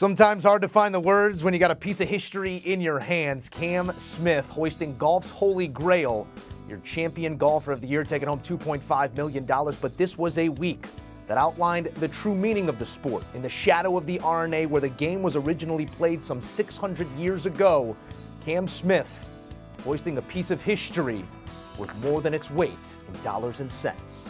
Sometimes hard to find the words when you got a piece of history in your hands. Cam Smith hoisting golf's holy grail, your champion golfer of the year, taking home $2.5 million. But this was a week that outlined the true meaning of the sport. In the shadow of the RNA, where the game was originally played some 600 years ago, Cam Smith hoisting a piece of history worth more than its weight in dollars and cents.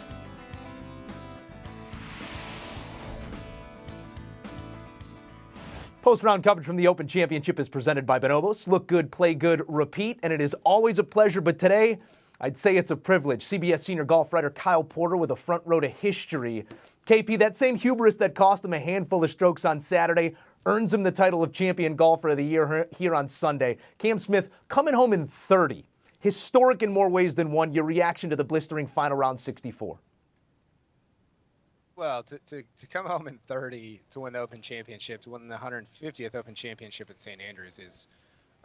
Post-round coverage from the Open Championship is presented by Bonobos. Look good, play good, repeat, and it is always a pleasure, but today, I'd say it's a privilege. CBS senior golf writer Kyle Porter with a front row to history. KP, that same hubris that cost him a handful of strokes on Saturday earns him the title of champion golfer of the year here on Sunday. Cam Smith coming home in 30. Historic in more ways than one. Your reaction to the blistering final round 64. Well, to come home in 30 to win the Open Championship, to win the 150th Open Championship at St. Andrews is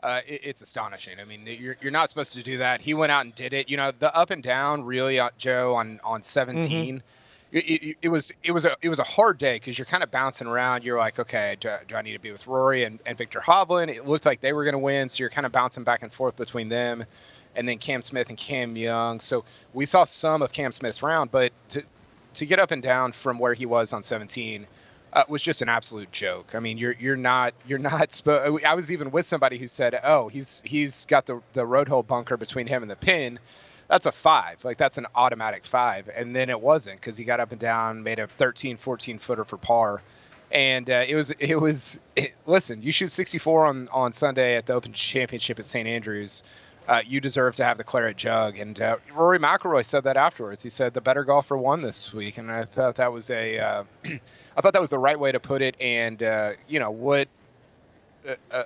it's astonishing. I mean, you're not supposed to do that. He went out and did it. You know, the up and down really, Joe, on 17. It was a hard day because you're kind of bouncing around. You're like, okay, do I need to be with Rory and Victor Hovland? It looked like they were going to win, so you're kind of bouncing back and forth between them, and then Cam Smith and Cam Young. So we saw some of Cam Smith's round, but to get up and down from where he was on 17 was just an absolute joke. I mean, you're not I was even with somebody who said, oh, he's got the road hole bunker between him and the pin. That's a 5. Like, that's an automatic 5. And then it wasn't, because he got up and down, made a 13, 14 footer for par. And listen, you shoot 64 on Sunday at the Open Championship at St. Andrews. You deserve to have the claret jug. And Rory McIlroy said that afterwards. He said the better golfer won this week. And I thought that was I thought that was the right way to put it. And, what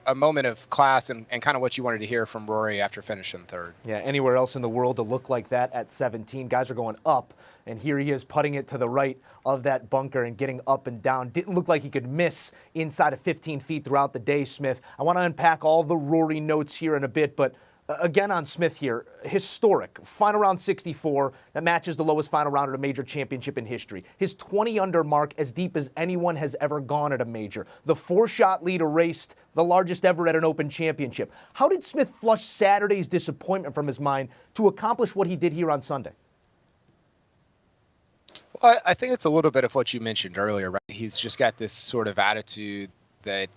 a moment of class and kind of what you wanted to hear from Rory after finishing third. Yeah, anywhere else in the world to look like that at 17. Guys are going up, and here he is putting it to the right of that bunker and getting up and down. Didn't look like he could miss inside of 15 feet throughout the day, Smith. I want to unpack all the Rory notes here in a bit, but again on Smith here, historic. Final round 64, that matches the lowest final round at a major championship in history. His 20-under mark as deep as anyone has ever gone at a major. The 4-shot lead erased, the largest ever at an Open Championship. How did Smith flush Saturday's disappointment from his mind to accomplish what he did here on Sunday? Well, I think it's a little bit of what you mentioned earlier, right? He's just got this sort of attitude that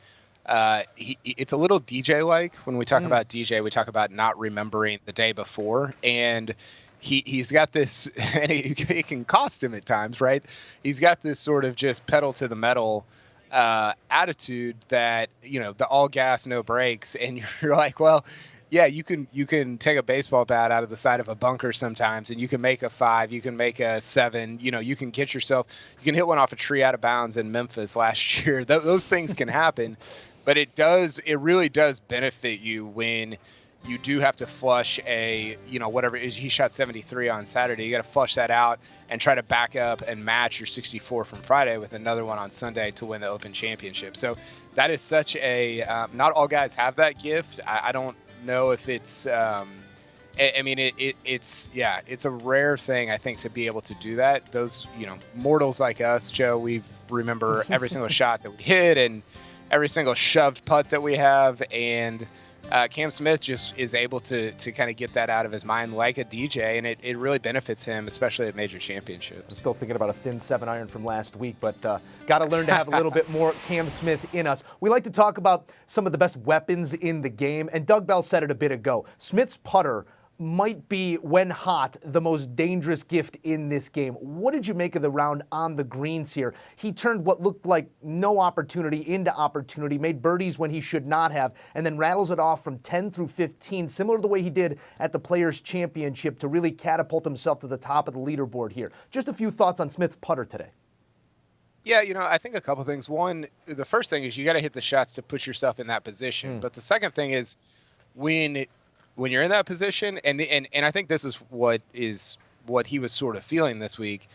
it's a little DJ-like. When we talk about DJ, we talk about not remembering the day before, and he's got this, and it can cost him at times, right? He's got this sort of just pedal to the metal attitude that, the all gas, no brakes, and you're like, well, yeah, you can take a baseball bat out of the side of a bunker sometimes, and you can make a 5, you can make a 7, you can get yourself, you can hit one off a tree out of bounds in Memphis last year. Those things can happen. But it really does benefit you when you do have to flush whatever it is. He shot 73 on Saturday. You got to flush that out and try to back up and match your 64 from Friday with another one on Sunday to win the Open Championship. So that is such not all guys have that gift. I don't know if it's, it's a rare thing, I think, to be able to do that. Those, mortals like us, Joe, we remember every single shot that we hit and every single shoved putt that we have, and Cam Smith just is able to kind of get that out of his mind like a DJ, and it really benefits him, especially at major championships. Still thinking about a thin 7-iron from last week, but got to learn to have a little bit more Cam Smith in us. We like to talk about some of the best weapons in the game, and Doug Bell said it a bit ago. Smith's putter might be, when hot, the most dangerous gift in this game. What did you make of the round on the greens here? He turned what looked like no opportunity into opportunity, made birdies when he should not have, and then rattles it off from 10 through 15, similar to the way he did at the Players' Championship to really catapult himself to the top of the leaderboard here. Just a few thoughts on Smith's putter today. Yeah, I think a couple things. One, the first thing is you got to hit the shots to put yourself in that position. But the second thing is when you're in that position, and I think this is what he was sort of feeling this week.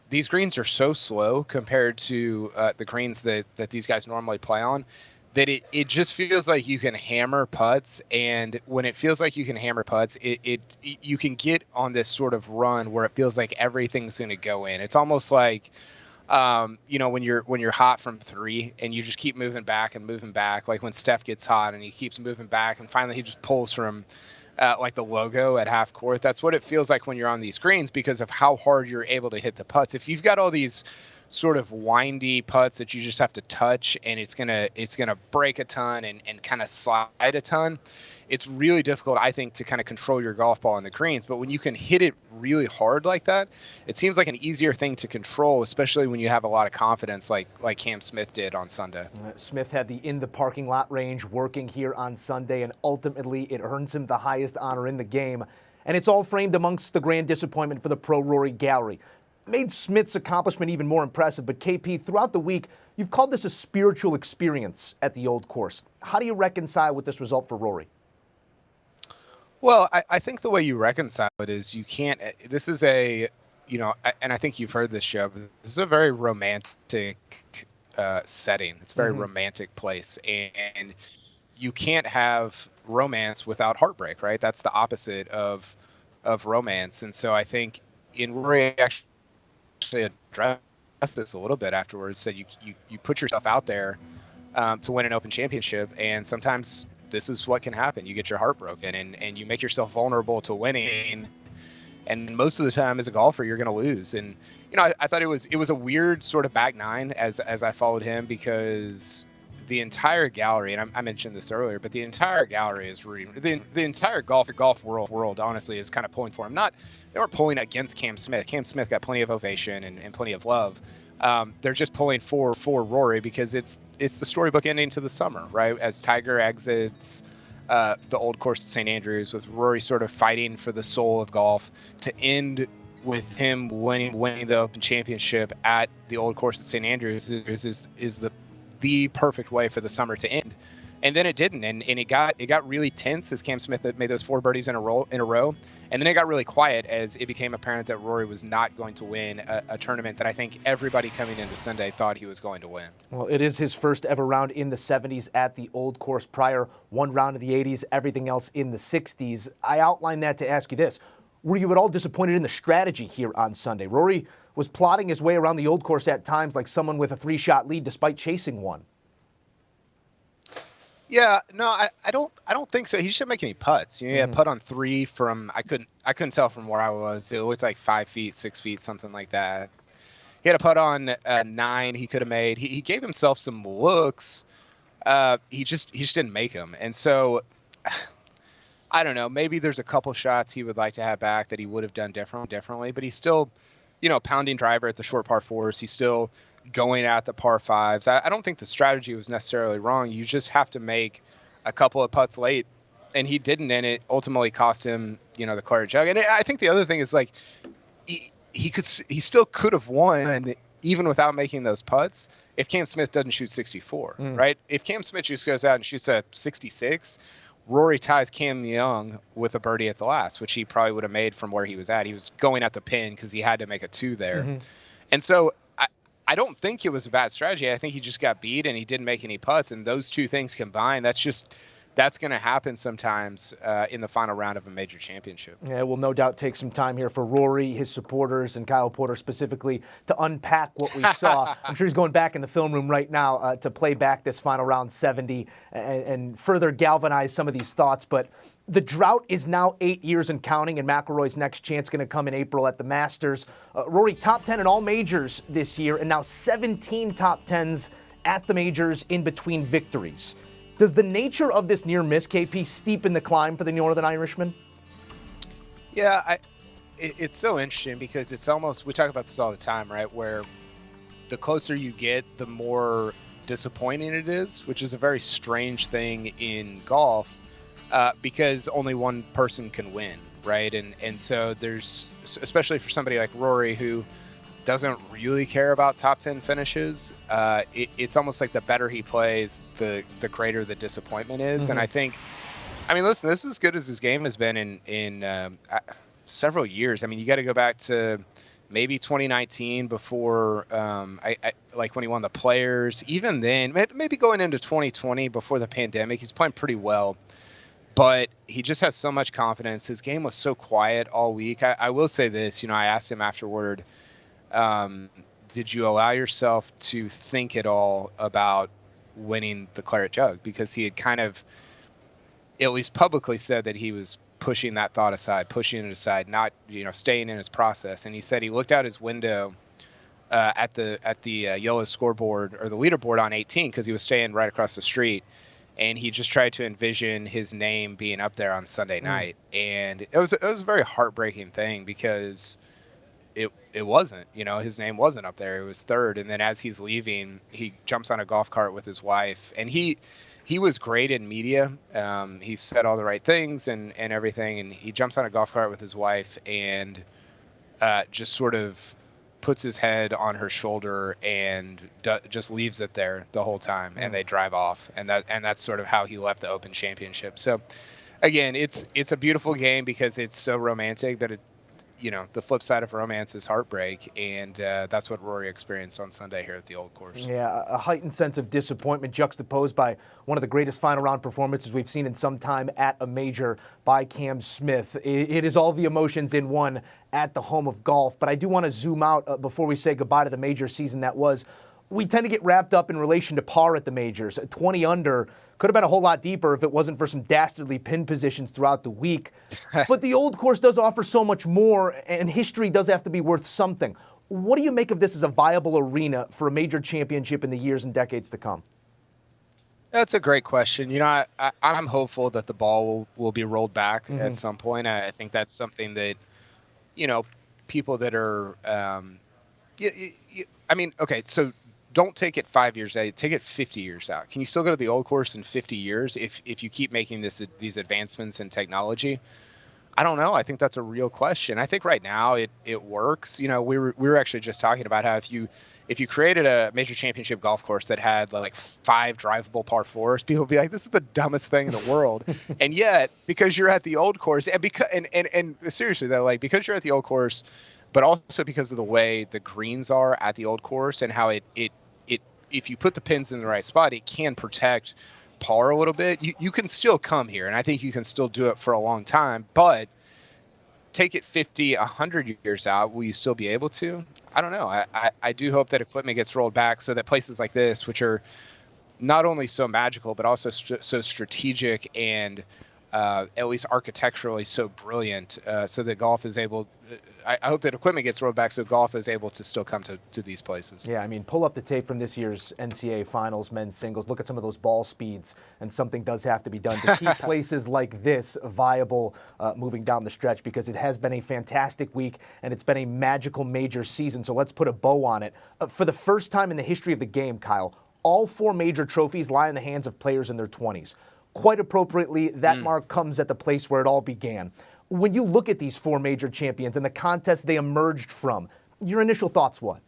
These greens are so slow compared to the greens that these guys normally play on, that it just feels like you can hammer putts. And when it feels like you can hammer putts, you can get on this sort of run where it feels like everything's going to go in. It's almost like When you're hot from three and you just keep moving back and moving back, like when Steph gets hot and he keeps moving back and finally he just pulls from like the logo at half court. That's what it feels like when you're on these greens because of how hard you're able to hit the putts. If you've got all these sort of windy putts that you just have to touch and it's gonna break a ton and kind of slide a ton, it's really difficult, I think, to kind of control your golf ball on the greens. But when you can hit it really hard like that, it seems like an easier thing to control, especially when you have a lot of confidence like Cam Smith did on Sunday. Smith had the in the parking lot range working here on Sunday, and ultimately it earns him the highest honor in the game. And it's all framed amongst the grand disappointment for the pro Rory gallery. Made Smith's accomplishment even more impressive, but KP, throughout the week, you've called this a spiritual experience at the Old Course. How do you reconcile with this result for Rory? Well, I think the way you reconcile it is you can't. This is and I think you've heard this, Joe, but this is a very romantic setting. It's a very romantic place, and you can't have romance without heartbreak, right? That's the opposite of romance. And so I think Rory actually addressed this a little bit afterwards. Said you put yourself out there to win an Open Championship, and sometimes this is what can happen. You get your heart broken and you make yourself vulnerable to winning. And most of the time as a golfer, you're going to lose. And, I thought it was a weird sort of back nine as I followed him, because the entire gallery, and I mentioned this earlier, but the entire gallery is the entire golf world, honestly, is kind of pulling for him. They weren't pulling against Cam Smith. Cam Smith got plenty of ovation and plenty of love. They're just pulling for Rory because it's the storybook ending to the summer, right? As Tiger exits the Old Course at St. Andrews, with Rory sort of fighting for the soul of golf, to end with him winning the Open Championship at the Old Course at St. Andrews is the perfect way for the summer to end. And then it didn't, and it got really tense as Cam Smith had made those 4 birdies in a row, and then it got really quiet as it became apparent that Rory was not going to win a tournament that I think everybody coming into Sunday thought he was going to win. Well, it is his first ever round in the 70s at the Old Course. Prior, 1 round in the 80s, everything else in the 60s. I outlined that to ask you this. Were you at all disappointed in the strategy here on Sunday? Rory was plotting his way around the Old Course at times like someone with a 3-shot lead despite chasing one. Yeah, no, I don't think so. He shouldn't make any putts. He had putt on 3 from I couldn't tell from where I was. It looked like 5 feet, 6 feet, something like that. He had a putt on 9 he could have made. He gave himself some looks. He just didn't make them. And so I don't know. Maybe there's a couple shots he would like to have back that he would have done differently. But he's still, pounding driver at the short par 4s. He's still going at the par 5s. I don't think the strategy was necessarily wrong. You just have to make a couple of putts late, and he didn't, and it ultimately cost him, the Claret Jug. And I think the other thing is, like, he still could have won even without making those putts if Cam Smith doesn't shoot 64, right? If Cam Smith just goes out and shoots a 66, Rory ties Cam Young with a birdie at the last, which he probably would have made from where he was at. He was going at the pin because he had to make a 2 there. And so I don't think it was a bad strategy. I think he just got beat and he didn't make any putts. And those two things combined, that's going to happen sometimes in the final round of a major championship. Yeah, it will no doubt take some time here for Rory, his supporters, and Kyle Porter specifically to unpack what we saw. I'm sure he's going back in the film room right now to play back this final round 70 and further galvanize some of these thoughts. But the drought is now 8 years and counting, and McIlroy's next chance going to come in April at the Masters. Rory, top 10 in all majors this year, and now 17 top 10s at the majors in between victories. Does the nature of this near miss, KP, steepen the climb for the Northern Irishman? Yeah, it's so interesting because it's almost, we talk about this all the time, right, where the closer you get, the more disappointing it is, which is a very strange thing in golf. Because only one person can win, right? And so there's, especially for somebody like Rory who doesn't really care about top 10 finishes, it's almost like the better he plays, the greater the disappointment is. And listen, this is as good as his game has been in several years. I mean, you got to go back to maybe 2019 before, like when he won the Players. Even then, maybe going into 2020 before the pandemic, he's playing pretty well. But he just has so much confidence. His game was so quiet all week. I will say this, I asked him afterward, did you allow yourself to think at all about winning the Claret Jug? Because he had kind of, at least publicly, said that he was pushing that thought aside, pushing it aside, not staying in his process. And he said he looked out his window at the yellow scoreboard or the leaderboard on 18 because he was staying right across the street, and he just tried to envision his name being up there on Sunday night. And it was a very heartbreaking thing because it wasn't, his name wasn't up there. It was third. And then as he's leaving, he jumps on a golf cart with his wife, and he was great in media. He said all the right things and everything. And he jumps on a golf cart with his wife and just sort of puts his head on her shoulder and just leaves it there the whole time. And they drive off. And that's sort of how he left the Open Championship. So again, it's a beautiful game because it's so romantic, but the flip side of romance is heartbreak, and that's what Rory experienced on Sunday here at the Old Course. Yeah, a heightened sense of disappointment juxtaposed by one of the greatest final round performances we've seen in some time at a major by Cam Smith. It is all the emotions in one at the home of golf, but I do want to zoom out before we say goodbye to the major season that was. We tend to get wrapped up in relation to par at the majors. 20 under could have been a whole lot deeper if it wasn't for some dastardly pin positions throughout the week. But the Old Course does offer so much more, and history does have to be worth something. What do you make of this as a viable arena for a major championship in the years and decades to come? That's a great question. I'm hopeful that the ball will be rolled back at some point. I think that's something that, people that are, okay, so don't take it 5 years out. Take it 50 years out. Can you still go to the Old Course in 50 years if you keep making these advancements in technology? I don't know. I think that's a real question. I think right now it works. We were actually just talking about how if you created a major championship golf course that had like 5 drivable par 4s, people would be like, this is the dumbest thing in the world. And yet, because you're at the Old Course, and seriously though, like because you're at the Old Course, but also because of the way the greens are at the Old Course and how it if you put the pins in the right spot, it can protect par a little bit. You can still come here, and I think you can still do it for a long time, but take it 50, 100 years out, will you still be able to? I don't know. I do hope that equipment gets rolled back so that places like this, which are not only so magical, but also so strategic and at least architecturally so brilliant, so that golf is able. I hope that equipment gets rolled back so golf is able to still come to these places. Yeah, I mean, pull up the tape from this year's NCAA Finals men's singles. Look at some of those ball speeds, and something does have to be done to keep places like this viable moving down the stretch, because it has been a fantastic week and it's been a magical major season. So let's put a bow on it. For the first time in the history of the game, Kyle, all 4 major trophies lie in the hands of players in their 20s. Quite appropriately, that mark comes at the place where it all began. When you look at these 4 major champions and the contest they emerged from, your initial thoughts what?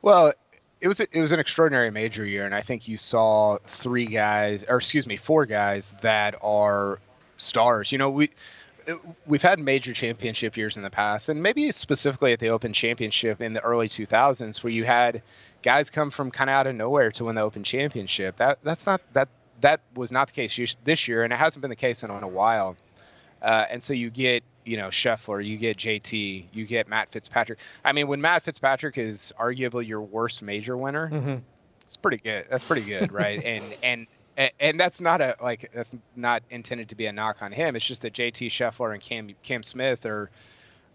Well, it was an extraordinary major year, and I think you saw 4 guys that are stars. We've had major championship years in the past, and maybe specifically at the Open Championship in the early 2000s, where you had guys come from kind of out of nowhere to win the Open Championship. That was not the case this year, and it hasn't been the case in a while. And so you get, Scheffler, you get JT, you get Matt Fitzpatrick. I mean, when Matt Fitzpatrick is arguably your worst major winner, it's pretty good. That's pretty good, right? And that's not intended to be a knock on him. It's just that JT, Scheffler, and Cam Smith are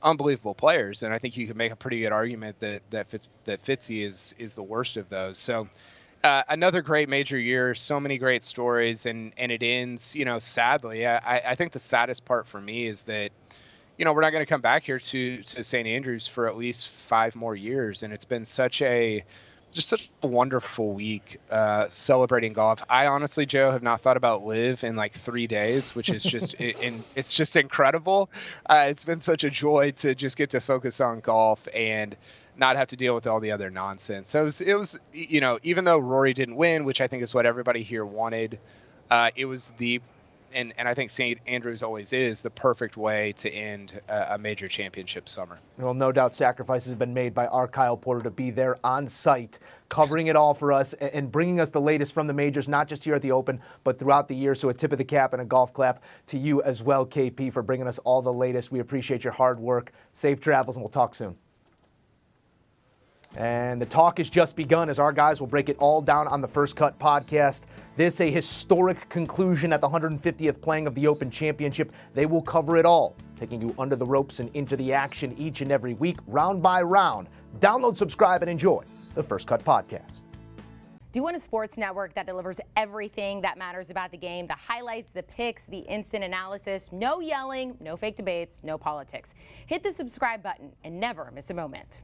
unbelievable players, and I think you can make a pretty good argument that Fitzy is the worst of those. So another great major year, so many great stories, and it ends, sadly. I think the saddest part for me is that, we're not going to come back here to St. Andrews for at least 5 more years, and it's been such a wonderful week celebrating golf. I honestly, Joe, have not thought about LIV in like 3 days, which is just it's just incredible. It's been such a joy to just get to focus on golf and not have to deal with all the other nonsense. So it was even though Rory didn't win, which I think is what everybody here wanted, it was and I think St. Andrews always is the perfect way to end a major championship summer. Well, no doubt sacrifices have been made by our Kyle Porter to be there on site, covering it all for us and bringing us the latest from the majors, not just here at the Open, but throughout the year. So a tip of the cap and a golf clap to you as well, KP, for bringing us all the latest. We appreciate your hard work. Safe travels, and we'll talk soon. And the talk has just begun as our guys will break it all down on the First Cut podcast. This a historic conclusion at the 150th playing of the Open Championship. They will cover it all, taking you under the ropes and into the action each and every week, round by round. Download, subscribe, and enjoy the First Cut podcast. Do you want a sports network that delivers everything that matters about the game? The highlights, the picks, the instant analysis, no yelling, no fake debates, no politics. Hit the subscribe button and never miss a moment.